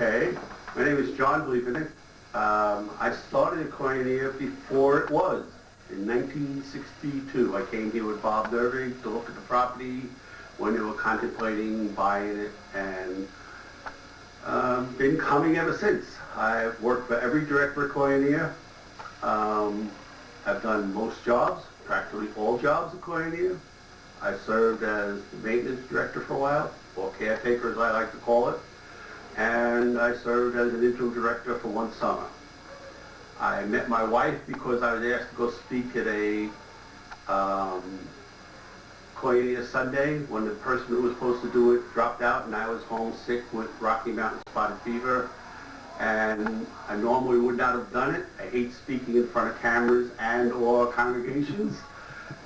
Okay, my name is John Bliefernich. I started at Koinonia before it was. In 1962, I came here with Bob Nervig to look at the property when they were contemplating buying it, and been coming ever since. I've worked for every director at Koinonia. I've done most jobs, practically all jobs at Koinonia. I served as the maintenance director for a while, or caretaker as I like to call it, and I served as an interim director for one summer. I met my wife because I was asked to go speak at a Koinonia Sunday when the person who was supposed to do it dropped out, and I was home sick with Rocky Mountain spotted fever, and I normally would not have done it. I hate speaking in front of cameras and or congregations.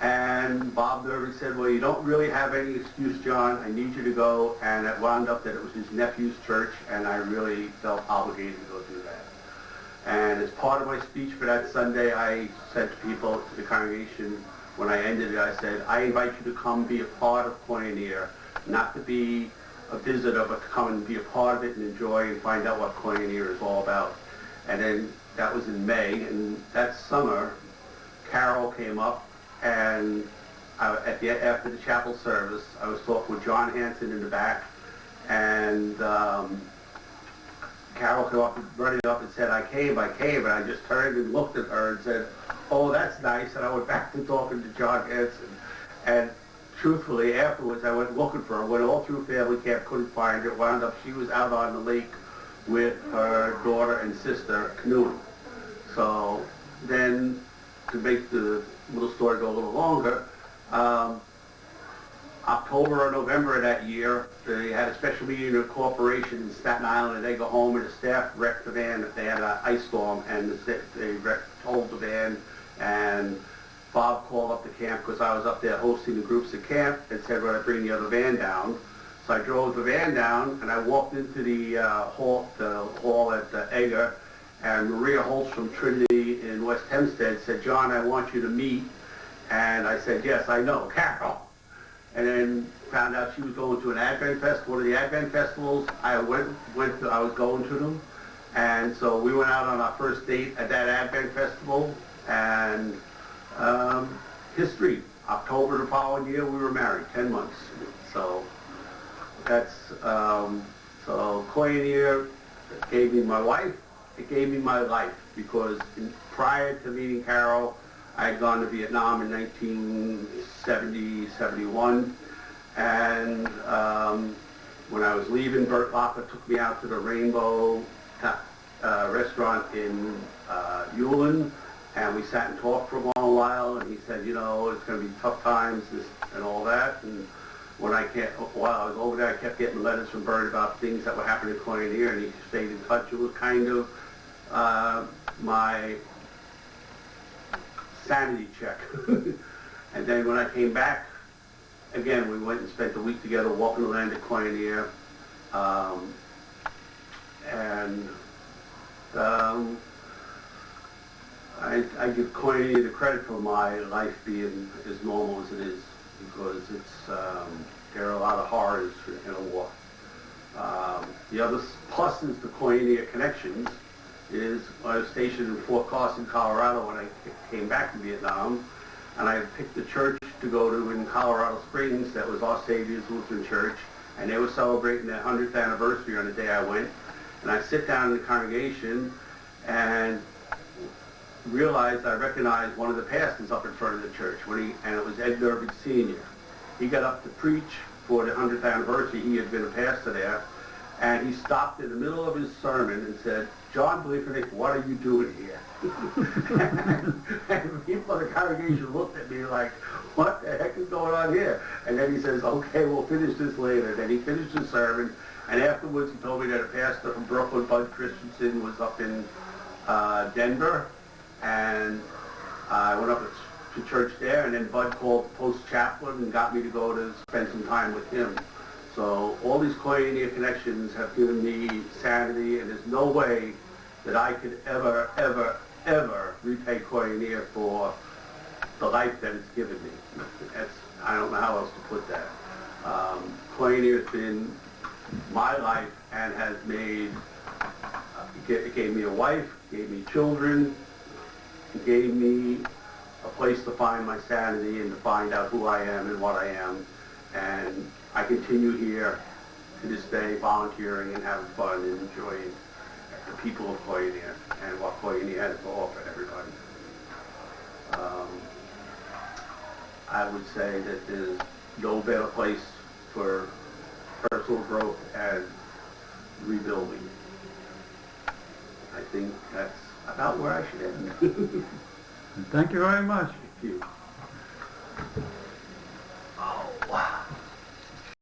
And Bob Nervig said, well, you don't really have any excuse, John. I need you to go. And it wound up that it was his nephew's church, and I really felt obligated to go do that. And as part of my speech for that Sunday, I said to people, to the congregation, when I ended it, I said, I invite you to come be a part of Koinonia, not to be a visitor, but to come and be a part of it and enjoy and find out what Koinonia is all about. And then that was in May, and that summer, Carol came up, and after the chapel service, I was talking with John Hanson in the back, and Carol came up, running up and said, I came, and I just turned and looked at her and said, oh, that's nice, and I went back to talking to John Hanson. And truthfully, afterwards, I went looking for her, went all through family camp, couldn't find her, wound up, she was out on the lake with her daughter and sister canoeing. So then, to make the little story go a little longer, October or November of that year, they had a special meeting of the corporation in Staten Island, and they go home and the staff wrecked the van. They had an ice storm, and they told the van, and Bob called up the camp because I was up there hosting the groups at camp and said, well, I'd bring the other van down. So I drove the van down, and I walked into the hall at Egger, and Maria Holtz from Trinity in West Hempstead said, John, I want you to meet. And I said, yes, I know, Carol. And then found out she was going to an Advent festival, one of the Advent festivals. I was going to them. And so we went out on our first date at that Advent festival, and history. October the following year, we were married, 10 months. So that's, so Koinonia gave me my wife. It gave me my life, because prior to meeting Carol, I had gone to Vietnam in 1970, 71, and when I was leaving, Bert Lapa took me out to the Rainbow restaurant in Ulan, and we sat and talked for a long while, and he said, you know, it's going to be tough times and all that, and while I was over there, I kept getting letters from Bert about things that were happening in Koinonia, and he stayed in touch. It was kind of my sanity check. And then when I came back, again, we went and spent a week together walking the land at Koinonia, and I give Koinonia the credit for my life being as normal as it is, because there are a lot of horrors in a war. The other pluses to Koinonia connections is I was stationed in Fort Carson, Colorado when I came back to Vietnam, and I picked a church to go to in Colorado Springs that was Our Savior's Lutheran Church, and they were celebrating their 100th anniversary on the day I went. And I sit down in the congregation and I recognized one of the pastors up in front of the church, and it was Ed Nervig Sr. He got up to preach for the 100th anniversary. He had been a pastor there, and he stopped in the middle of his sermon and said, John Bliefernich, what are you doing here? And people in the congregation looked at me like, what the heck is going on here? And then he says, okay, we'll finish this later. Then he finished his sermon, and afterwards he told me that a pastor from Brooklyn, Bud Christensen, was up in Denver, and I went up to church there, and then Bud called the post chaplain and got me to go to spend some time with him. So all these Koinonia connections have given me sanity, and there's no way that I could ever, ever, ever repay Koinonia for the life that it's given me. I don't know how else to put that. Koinonia has been my life and has made, it gave me a wife, gave me children, it gave me a place to find my sanity and to find out who I am and what I am. And I continue here to this day volunteering and having fun and enjoying the people of Koinonia and what Koinonia has to offer everybody. I would say that there's no better place for personal growth and rebuilding. I think that's about where I should end. Thank you very much. Thank you.